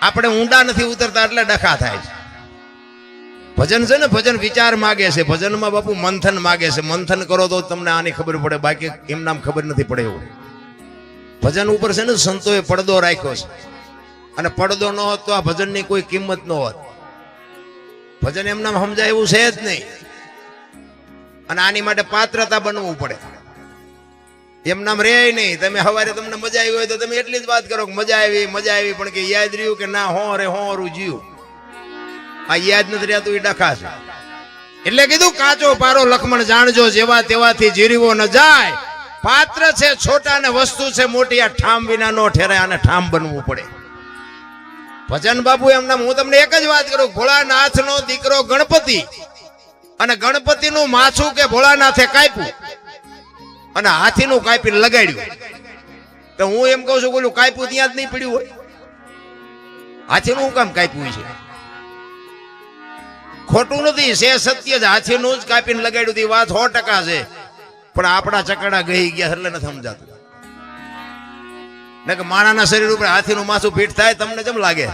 આપણે ઊંડા નથી ઉતરતા એટલે ડખા થાય છે. ભજન છે ને, ભજન વિચાર માગે છે. ભજનમાં બાપુ મંથન માગે છે. મંથન કરો તો તમને આની ખબર પડે, બાકી એમ નામ ખબર નથી પડે એવું. ભજન ઉપર છે ને સંતોએ પડદો રાખ્યો છે, અને પડદો ન હોત તો આ ભજનની કોઈ કિંમત ન હોત. ભજન એમ નામ સમજાય એવું છે જ નહીં, અને આની માટે પાત્રતા બનવું પડે. એમ નામ રે નહીં. તમે સવારે તમને મજા આવી હોય તો તમે એટલી જ વાત કરો કે મજા આવી, પણ કે યાદ રહ્યું કે ના હો રે હોરું જીવ, આ યાદ નથી રહેતું, એ ડખા છે. એટલે કીધું કાચો પારો લખમણ જાણજો, જેવા તેવાથી જીરવો ન જાય. પાત્ર છે છોટા ને વસ્તુ છે મોટી, આ ઠામ વિના નો ઠેરાય, આને ઠામ બનવું પડે. ભજન બાપુ એમ નામ, હું તમને એક જ વાત કરું, ભોળાનાથ નો દીકરો ગણપતિ, અને ગણપતિ નું માછું કે ભોળાનાથે કાપ્યું અને હાથીનું કાપીને લગાડ્યું. તો હું એમ કહું છું, બોલું કાપ્યું ત્યાં જ નહીં પડ્યું હોય, હાથીનું કામ કાપ્યું છે? ખોટું નથી, છે સત્ય જ. હાથીનું જ કાપીને લગાડ્યું હતી, વાત 100% છે. પણ આપણા ચકડા ગઈ ગયા એટલે નથી સમજાતું. ને કે માણાના શરીર ઉપર હાથીનું માથું ફીટ થાય તમને કેમ લાગે?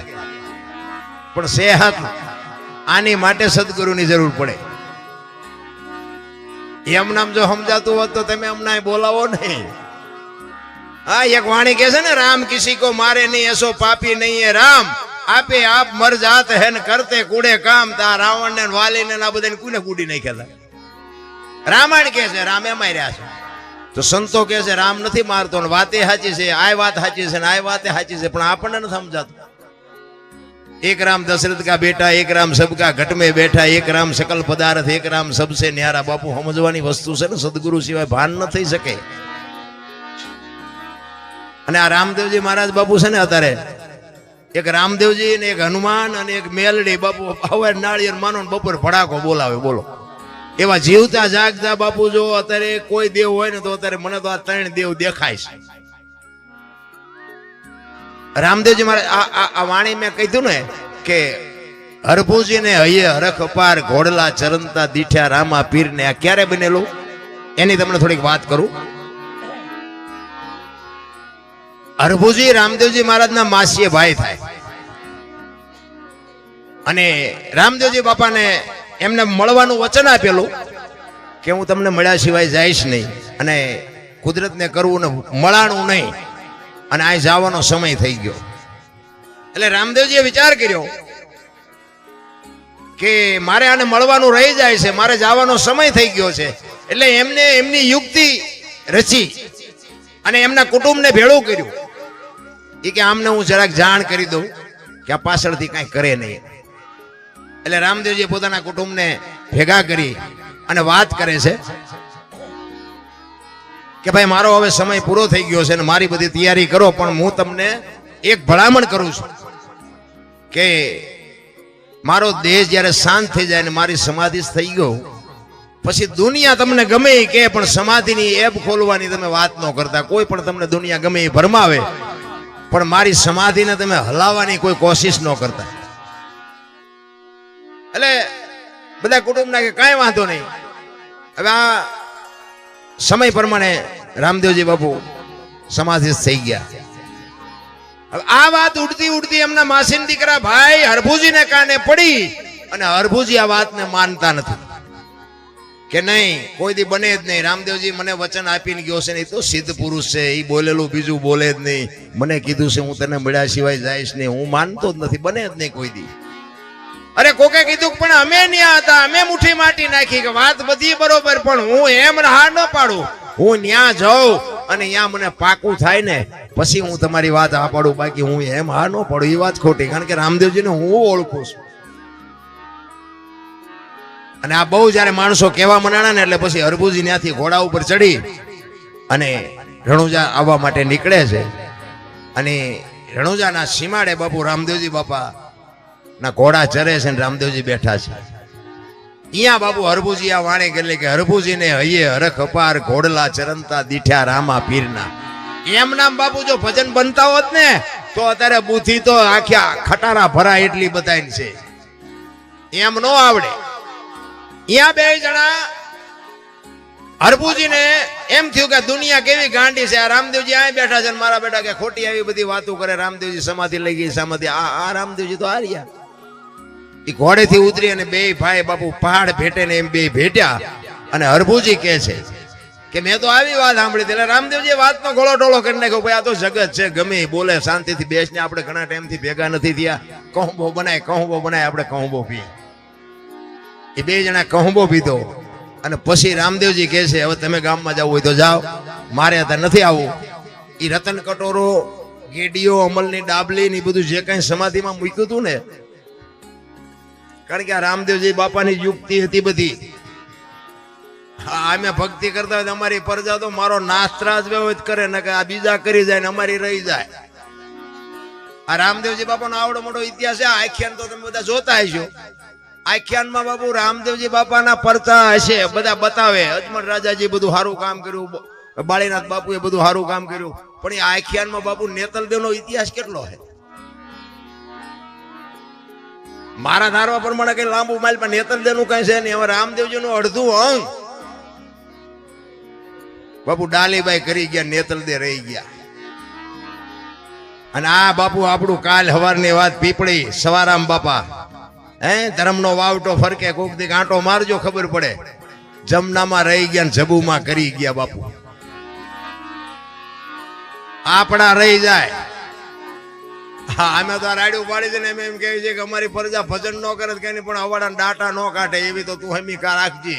પણ સેહત આની માટે સદગુરુની જરૂર પડે. એમ નામ જો સમજાતું હોત તો તમે હમણાં બોલાવો નહીં. હા, એક વાણી કે છે ને, રામ કિસી કો મારે નહીં એસો પાપી નહીં હે રામ, આપે આપ મર જાત હે ને કરતે કુડે કામ. તા રાવણ ને વાલી ને આ બધાને કુને કુડી નહીં ખેતા. રામાયણ કે છે રામે માર્યા છે, તો સંતો કે છે રામ નથી મારતો, ને વાતે સાચી છે, આ વાત સાચી છે ને આ વાતે સાચી છે, પણ આપણને નથી સમજાતું. एक राम दशरथ का बेटा, एक राम सबका घट में बैठा, एक राम सकल पदार्थ, एक राम सबसे न्यारा. बापू समझवानी वस्तु છે ને, સદગુરુ સિવાય ભાન ન થઈ શકે. અને આ રામદેવજી મહારાજ બાપુ છે ને, અત્યારે એક રામદેવજી ને એક હનુમાન અને એક મેલડી બાપુ હવે નાળિયેર માનો ને બપોર ભડાકો બોલાવે. બોલો, એવા જીવતા જાગતા બાપુ જો અત્યારે કોઈ દેવ હોય ને તો અત્યારે મને તો આ 3 દેવ દેખાય છે. રામદેવજી મહારાજ આ વાણી મેં કીધું ને કે હરભુજી ને હૈયે હરખ અપાર, ઘોડલા ચરંતા દીઠ્યા રામા પીર ને. આ ક્યારે બનેલું એની તમને થોડીક વાત કરું. હરભુજી રામદેવજી મહારાજના માસીએ ભાઈ થાય, અને રામદેવજી બાપાને એમને મળવાનું વચન આપેલું કે હું તમને મળ્યા સિવાય જઈશ નહીં, અને કુદરતને કરવું ને મળાણું નહીં, અને આ જવાનો સમય થઈ ગયો. એટલે રામદેવજીએ વિચાર કર્યો કે મારે આને મળવાનું રહી જાય છે, મારે જવાનો સમય થઈ ગયો છે. એટલે એમને એમની યુક્તિ રચી અને એમના કુટુંબને ભેળું કર્યું. એ કે આમને હું જરાક જાણ કરી દઉં કે આ પાછળથી કાંઈ કરે નહીં. એટલે રામદેવજીએ પોતાના કુટુંબને ભેગા કરી અને વાત કરે છે કે ભાઈ મારો હવે સમય પૂરો થઈ ગયો છે ને મારી બધી તૈયારી કરો, પણ હું તમને એક ભલામણ કરું છું કે મારો દેહ જ્યારે શાંત થઈ જાય ને મારી સમાધિ થઈ ગયો પછી દુનિયા તમને ગમે કે પણ સમાધિની એપ ખોલવાની તમે વાત ન કરતા. કોઈ પણ તમને દુનિયા ગમે એ ભરમાવે, પણ મારી સમાધિને તમે હલાવવાની કોઈ કોશિશ ન કરતા. એટલે બધા કુટુંબના કે કાંઈ વાંધો નહીં. હવે આ સમય પ્રમાણે રામદેવજી બાપુ સમાધિ થઈ ગયા. હવે આ વાત ઉડતી ઉડતી એમના માસીના દીકરા ભાઈ હરભુજીને કાને પડી, અને હરભુજી આ વાતને માનતા નથી કે નહીં કોઈ દી બને જ નહીં. રામદેવજી મને વચન આપીને ગયો છે ને, એ તો સિદ્ધ પુરુષ છે, એ બોલેલું બીજું બોલે જ નહીં. મને કીધું છે હું તને મળ્યા સિવાય જઈશ નહીં, હું માનતો જ નથી, બને જ નહીં કોઈ દી. અરે કોકે કીધું પણ અમે ન્યા હતા, અમે મુઠ્ઠી માટી નાખી કે વાત બધી બરોબર, પણ હું એમ હા ન પાડું. હું ન્યા જાઉં અને ન્યા મને પાકું થાય ને પછી હું તમારી વાત હા પાડું, બાકી હું એમ હા ન પાડું. એ વાત ખોટી, કારણ કે રામદેવજીને હું ઓળખું છું. અને આ બહુ જયારે માણસો કહેવા મનાણા ને એટલે પછી હરભુજી ત્યાંથી ઘોડા ઉપર ચડી અને રણુજા આવવા માટે નીકળે છે. અને રણુજાના સીમાડે બાપુ રામદેવજી બાપા ના ઘોડા ચરે છે ને રામદેવજી બેઠા છે. અહીંયા બાપુ હરભુજી આ વાણી કરી કે હરભુજી ને હૈયે હરખ અપાર, ઘોડલા ચરંતા દીઠ્યા રામા પીરના. એમ નામ બાપુ જો ભજન બનતા હોત ને તો અત્યારે બુદ્ધિ તો આખ્યા ખટારા ભરા એટલી બધાય છે, એમ નો આવડે. અહીંયા બે જણા હરભુજીને એમ થયું કે દુનિયા કેવી ગાંડી છે. આ રામદેવજી અહીં બેઠા છે, મારા બેટા કે ખોટી આવી બધી વાતો કરે. રામદેવજી સમાધિ લઈ ગઈ, સમાધિ. આ રામદેવજી તો હાર્યા. એ ઘોડેથી ઉતરી અને બે ભાઈ બાપુ પહાડ ભેટે ને એમ બે ભેટ્યા. અને હરભુજી કહે છે કે મેં તો આવી વાત સાંભળી. એટલે રામદેવજી વાતનો ગોળો ટોળો કરી નાખ્યો. ભાઈ આ તો જગત છે, ગમે બોલે શાંતિથી બેસને. આપણે ઘણા ટાઈમથી ભેગા નથી થયા. કહુંબો બનાય આપણે કહુંબો પીએ. એ બે જણા કહુંબો પીધો અને પછી રામદેવજી કહે છે હવે તમે ગામમાં જવું હોય તો જાઓ, મારે અત્યારે નથી આવવું. એ રતન કટોરો, ગેડીઓ, અમલની ડાબલી ને બધું જે કઈ સમાધિમાં મૂક્યું હતું ને, કારણ કે આ રામદેવજી બાપાની યુક્તિ હતી બધી. હા, અમે ભક્તિ કરતા હોય અમારી પ્રજા તો મારો નાસ્ત્રાજ વ્યવહિત કરે ને કે આ બીજા કરી જાય ને અમારી રહી જાય. આ રામદેવજી બાપાનો આવડો મોટો ઇતિહાસ છે. આખ્યાન તો તમે બધા જોતા હશો. આખ્યાનમાં બાપુ રામદેવજી બાપાના પરચા હશે, બધા બતાવે. અજમલ રાજાજી બધું સારું કામ કર્યું, બાળીનાથ બાપુએ બધું સારું કામ કર્યું. પણ એ આખ્યાનમાં બાપુ નેતલદેવનો ઇતિહાસ કેટલો છે? મારા ધારવા પ્રમાણે કઈ લાંબુ માઇલ પણ નેતલદેવનું કઈ છે નહીં. હવે રામદેવજીનું અડધું અંગ બાપુ ડાલીબાઈ કરી ગયા, નેતલદે રહી ગયા. અને આ બાપુ આપણું કાલ હવારની વાત પીપળી સવારામ બાપા ધર્મનો વાવટો ફરકે કોક દી કાંટો મારજો ખબર પડે. જમનામાં રહી ગયા, જબુમાં કરી ગયા. બાપુ આપણા રહી જાય. હા, અમે તો રાડ્યું પાડી દે ને એમ કહે છે કે અમારી પ્રજા ભજન ન કરે કઈ પણ અવાડા ડાટા ન કાઢે એવી તો તું હમી કા રાખજે.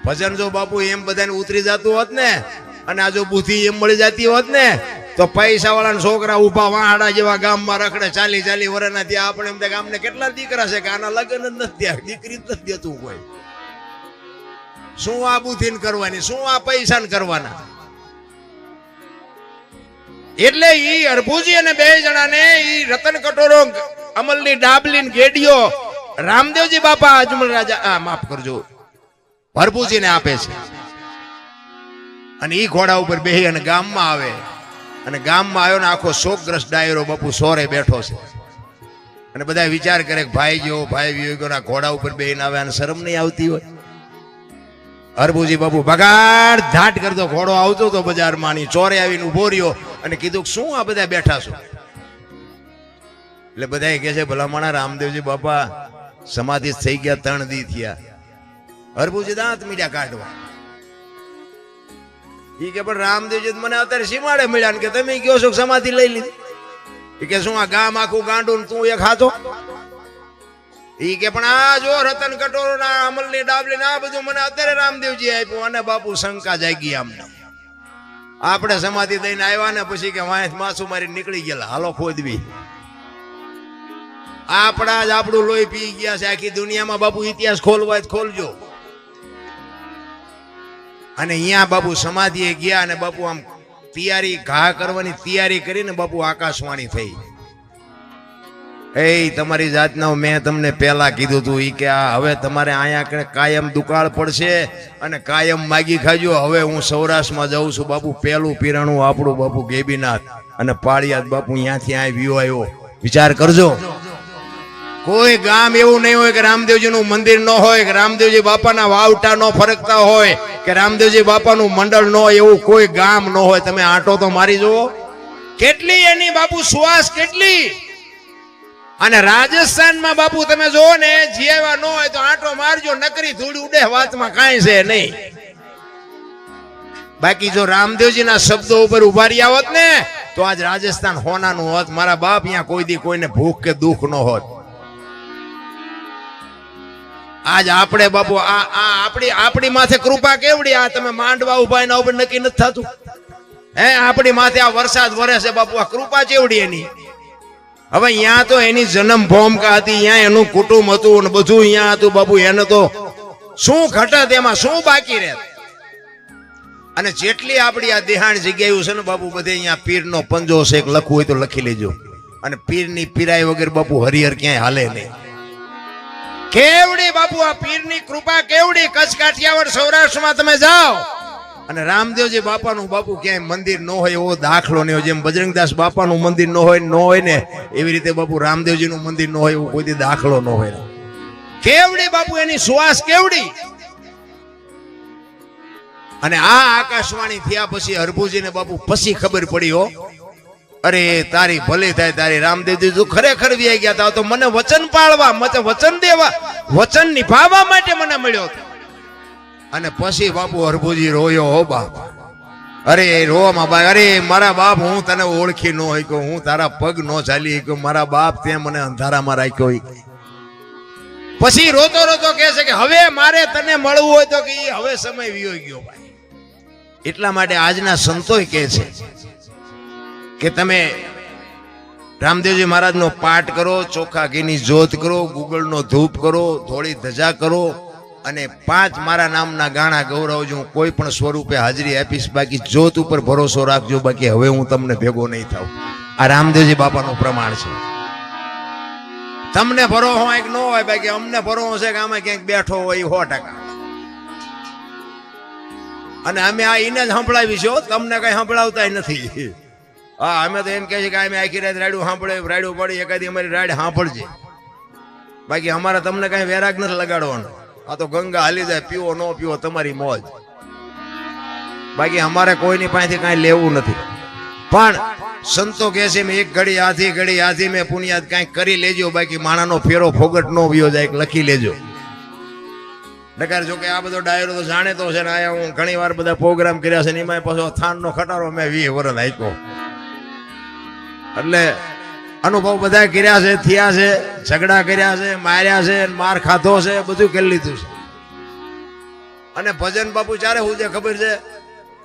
ભજન જો બાપુ એમ બધાને ઉતરી જતું હોત ને, અને આ જો બુદ્ધિ એમ મળી જતી હોત ને, તો પૈસા વાળા છોકરા ઉભા વાહડા જેવા ગામમાં રખડે 40 વર્ષના. ત્યાં આપણે એમ ગામને કેટલા દીકરા છે કે આના લગ્ન જ નથી થયા, દીકરી જ નથી દેતું કોઈ. શું આ બુદ્ધિ કરવાની, શું આ પૈસા કરવાના? એટલે ઈ હરભુજી અને બે જણાને ઈ રતન કટોરો, અમલની ડાબલી, ગેડીઓ રામદેવજી બાપા અજમલ રાજા માફ કરજો હરભુજીને આપે છે. અને ઈ ઘોડા ઉપર બેહી અને ગામમાં આવે. અને ગામમાં આવ્યો ને આખો શોકગ્રસ્ત ડાયરો બાપુ સોરે બેઠો છે. અને બધા વિચાર કરે કે ભાઈ ગયો ના ઘોડા ઉપર બેહીને આવે અને શરમ નહીં આવતી હોય. હરભુજી બાપુ ભગાડ ધાટ કરતો ઘોડો આવતો તો બજારમાં, ચોરે આવીને ઉભો રહ્યો અને કીધું કે શું આ બધા બેઠા છો? એટલે બધા કહે છે ભલામણા રામદેવજી બાપા સમાધિ થઈ ગયા, 3 દી થયા. હરભુજી દાંત મીડિયા કાઢવા. ઈ કે પણ રામદેવજી મને અત્યારે સીમાડે મળ્યા ને કે તમે કયો છો સમાધિ લઈ લીધી. ઈ કે શું આ ગામ આખું ગાંડું તું એક હાથો? ઈ કે પણ આ જો રતન કટોરો ના, અમલની ડાબલી ના બધું મને અત્યારે રામદેવજી આપ્યું. અને બાપુ શંકા જાગી અમને. આપણે સમાધિ દઈને આવ્યા ને પછી કે વાંસ માસું મારી નીકળી ગયેલા, હાલો ખોદવી. આપણા જ આપણું લોહી પી ગયા છે. આખી દુનિયામાં બાપુ ઇતિહાસ ખોલવા જ ખોલજો. અને અહીંયા બાપુ સમાધિએ ગયા અને બાપુ આમ તૈયારી ઘા કરવાની તૈયારી કરીને બાપુ આકાશવાણી થઈ. એ તમારી જાતના મેં તમને પહેલા કીધું હતું ઈ કે આ હવે તમારે અહીંયા કાયમ દુકાળ પડશે અને કાયમ માગી ખાજો. હવે હું સૌરાષ્ટ્રમાં જાઉં છું બાપુ. પહેલું પીરાણું આપણું બાપુ ગેબીનાથ અને પાળિયાદ બાપુ ત્યાંથી આ વ્યૂ આવ્યો. વિચાર કરજો, કોઈ ગામ એવું નહીં હોય કે રામદેવજી નું મંદિર ન હોય, કે રામદેવજી બાપાના વાવટા ન ફરકતા હોય, કે રામદેવજી બાપાનું મંડળ ન હોય. એવું કોઈ ગામ ન હોય. તમે આંટો તો મારી જુઓ, કેટલી એની બાપુ સુવાસ કેટલી. અને રાજસ્થાનમાં બાપુ તમે જોવો ને, જીવા ન હોય તો આંટો મારજો, નકરી ધૂળ ઉડે, વાતમાં કાંઈ છે નહીં. બાકી જો રામદેવજીના શબ્દો ઉપર ઉભા રહ્યા હોત ને તો આજ રાજસ્થાન હોનાનું હોત. મારા બાપ અહીંયા કોઈ દી કોઈને ભૂખ કે દુઃખ ન હોત. આજ આપણે બાપુ આપણી માથે કૃપા કેવડી. આ તમે માંડવા ઉભા એના ઉપર નક્કી નથી થતું. આપણી માથે આ વરસાદ વરે છે બાપુ, આ કૃપા કેવડી એની. હવે અહીંયા તો એની જન્મ ભૂમિકા હતી, અહીંયા એનું કુટુંબ હતું ને બધું અહીંયા હતું બાપુ. એને તો શું ઘટત, એમાં શું બાકી રહે. અને જેટલી આપણી આ દેહાણ જગ્યાઓ છે ને બાપુ, બધે અહીંયા પીરનો પંજો છે, એક લખવું હોય તો લખી લેજો. અને પીરની પીરાય વગર બાપુ હરિહર ક્યાંય હાલે નહીં. કેવડી બાપુ આ પીરની કૃપા કેવડી. કચ્છ કાઠિયાવાડ સૌરાષ્ટ્રમાં તમે જાઓ અને રામદેવજી બાપાનું બાપુ ક્યાંય મંદિર ન હોય એવો દાખલો નહીં હોય. જેમ બજરંગદાસ બાપાનું મંદિર ન હોય ને એવી રીતે બાપુ રામદેવજીનું મંદિર ન હોય એવો કોઈ દાખલો ન હોય. કેવડી બાપુ એની શ્વાસ કેવડી. અને આ આકાશવાણી થયા પછી હરભુજીને બાપુ પછી ખબર પડી હો, અરે તારી ભલે થાય તારી. રામદેવજી તું ખરેખર વ્યાઈ ગયા તા, તો મને વચન પાળવા, મને વચન દેવા, વચન નિભાવવા માટે મને મળ્યો. અને પછી બાપુ હરભુજી રોયો હો બાપ. અરે રોવામાં બાપ, અરે મારા બાપ હું તને ઓળખી ન શક્યો, હું તારા પગ ન ચાલી શક્યો, મારા બાપ તે મને અંધારામાં રાખ્યો. પછી રોતો રોતો કહે છે કે હવે મારે તને મળવું હોય તો કે હવે સમય વિયો ગયો ભાઈ. એટલા માટે આજના સંતોય કહે છે કે તમે રામદેવજી મહારાજનો પાઠ કરો, ચોખા ઘીની જ્યોત કરો, ગુગળનો ધૂપ કરો, ધોળી ધજા કરો અને 5 મારા નામના ગાણા ગૌરવજો. હું કોઈ પણ સ્વરૂપે હાજરી આપીશ, બાકી જ્યોત ઉપર ભરોસો રાખજો, બાકી હવે હું તમને ભેગો નહીં થાઉં. આ રામદેવજી બાપાનું પ્રમાણ છે. તમને ભરોસો હોય કે ન હોય, બાકી અમને ભરોસો છે કે આમાં ક્યાંક બેઠો હોય 100%. અને અમે આ એને જ સંભળાવીશું, તમને કઈ સંભળાવતા નથી. હા, અમે તો એમ કહે છે કે અમે આખી રાત રાડ્યું સાંભળે, રાડ્યું પડી એકાદી અમારી રાડ સાંભળજે, બાકી અમારે તમને કઈ વેરાગ નથી લગાડવાનો. આ તો ગંગા હાલી જાય, પીવો ન પીવો તમારી મોજ, બાકી અમારે કોઈની પાસેથી કઈ લેવું નથી. પણ સંતો કહે છે મેં એક ઘડી આધી મેં પુણ્યાદ કઈક કરી લેજો, બાકી માણાનો ફેરો ફોગટ નો વ્યો જાય, લખી લેજો. નકાર જો કે આ બધો ડાયરો તો જાણે તો છે ને, આયા હું ઘણી વાર બધા પ્રોગ્રામ કર્યા છે ને એમાં પાછો થાનનો ખટારો મેં 20 વર્ષ આપ્યો. એટલે અનુભવ બધા કર્યા છે, થયા છે, ઝઘડા કર્યા છે, માર્યા છે, માર ખાધો છે, બધું કરી લીધું છે. અને ભજન બાપુ ચારે હુજે ખબર છે,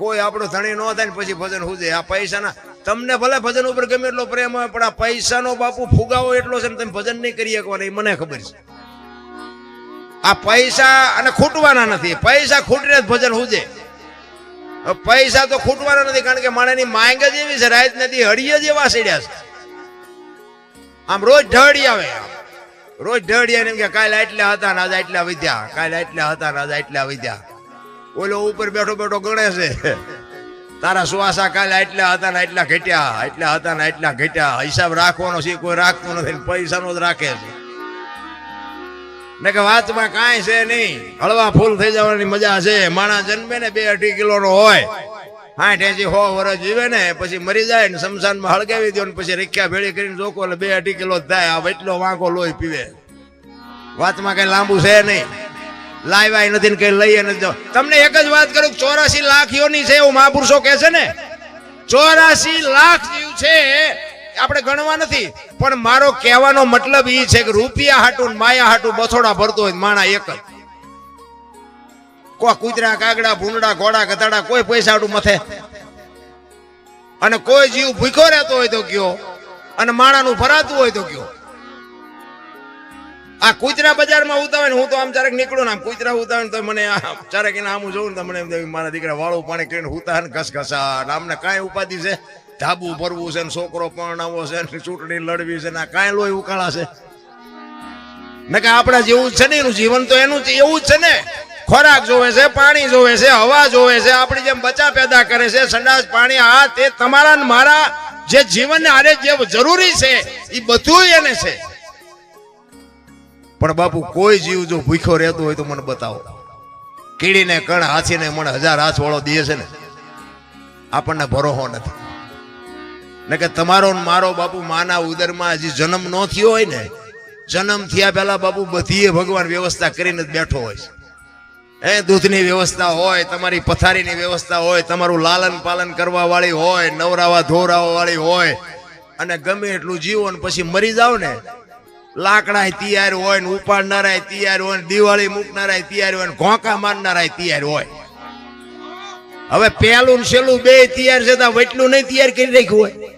કોઈ આપણો ધણી ન થાય ને પછી ભજન હુજે. આ પૈસાના તમને ભલે ભજન ઉપર ગમે એટલો પ્રેમ હોય, પણ આ પૈસાનો બાપુ ફુગાવો એટલો છે ને તમે ભજન નહીં કરી શકો, એ મને ખબર છે. આ પૈસા અને ખૂટવાના નથી, પૈસા ખૂટીને જ ભજન હુજે. પૈસા તો ખૂટવાના નથી, કારણ કે માણસની માંગ જ એવી છે, રાત નથી હળીએ જ એવા સીડ્યા છે. આમ રોજ ઢળી આવે, રોજ ઢળી આવે કે કાલે આટલા હતા ને આજે આટલા વધ્યા, કાલે આટલા હતા ને આજે આટલા વધ્યા. ઓલો ઉપર બેઠો બેઠો ગણે છે તારા શ્વાસા કાલે આટલા હતા ને આટલા ઘટ્યા, આટલા હતા ને આટલા ઘટ્યા. હિસાબ રાખવાનો છે કોઈ રાખતું નથી, પૈસાનો જ રાખે છે. ને કે વાતમાં કાંઈ છે નહીં, હળવા ફૂલ થઈ જવાની મજા છે. માણસ જન્મે ને 2-2.5 કિલોનો હોય, 60-80-100 વર્ષ જીવે ને પછી મરી જાય ને શમશાનમાં હળગાવી દો ને પછી રેખ્યા ભેળી કરીને જોકો એટલે 2-2.5 કિલો જ થાય. આ એટલો વાંકો લોહી પીવે. વાતમાં કઈ લાંબુ છે નહીં, લાવ્યા નથી ને કઈ લઈએ નથી. તમને એક જ વાત કરું, 84 લાખ યોની છે એવું મહાપુરુષો કહે છે ને. 84 લાખ જીવ છે, આપણે ગણવા નથી. પણ મારો કહેવાનો મતલબ એ છે કે રૂપિયા હાટું માયા હાટું બથોડા ભરતો હોય માણા એક જ. કોઈ કૂતરા, કાગડા, ભૂંડા, ઘોડા, ગધાડા કોઈ પૈસા હાટું મથે, અને કોઈ જીવ ભૂખ્યો રહેતો હોય તો કયો, અને માણાનું ભરાતું હોય તો કયો. આ કૂતરા બજારમાં ઉતાવે ને, હું તો આમ ચારેક નીકળું ને આમ કૂતરા ઉતાવે ને તો મને ચારેક એને આમ જોઉં ને તો મને એમ મારા દીકરા વાળું પાણી કરીને ઉતા ને ઘસઘસા. આમને કાંઈ ઉપાધિ છે, ધાબુ ભરવું છે ને છોકરો પરણાવો છે ને ચૂંટણી લડવી છે ને કાંઈ લોહી ઉકાળા છે ને. કે આપણા જેવું જ છે ને, એનું જીવન તો એનું એવું જ છે ને. ખોરાક જોવે છે, પાણી જોવે છે, હવા જોવે છે, આપણી જેમ બચા પેદા કરે છે, સંડાસ પાણી, આ તે તમારા ને મારા જે જીવનને આરે જે જરૂરી છે એ બધું એને છે. પણ બાપુ કોઈ જીવ જો ભૂખ્યો રહેતો હોય તો મને બતાવો. કીડીને કણ, હાથીને મને 1000 હાથ વાળો દે છે ને, આપણને ભરોસો નથી. ને કે તમારો મારો બાપુ માના ઉદરમાં હજી જન્મ ન થયો હોય ને, જન્મ થયા પહેલા બાપુ બધીએ ભગવાન વ્યવસ્થા કરીને જ બેઠો હોય છે. દૂધની વ્યવસ્થા હોય, તમારી પથારીની વ્યવસ્થા હોય, તમારું લાલન પાલન કરવા વાળી હોય, નવરાવા ધોરાવા વાળી હોય, અને ગમે એટલું જીવો ને પછી મરી જાવ ને, લાકડા તૈયાર હોય ને, ઉપાડનારા તૈયાર હોય ને, દિવાળી મૂકનારા તૈયાર હોય ને, ઘોંકા મારનારા તૈયાર હોય. હવે પેલું ને છેલ્લું બે તૈયાર છે, તો વટલું નહીં તૈયાર કરી રાખ્યું હોય.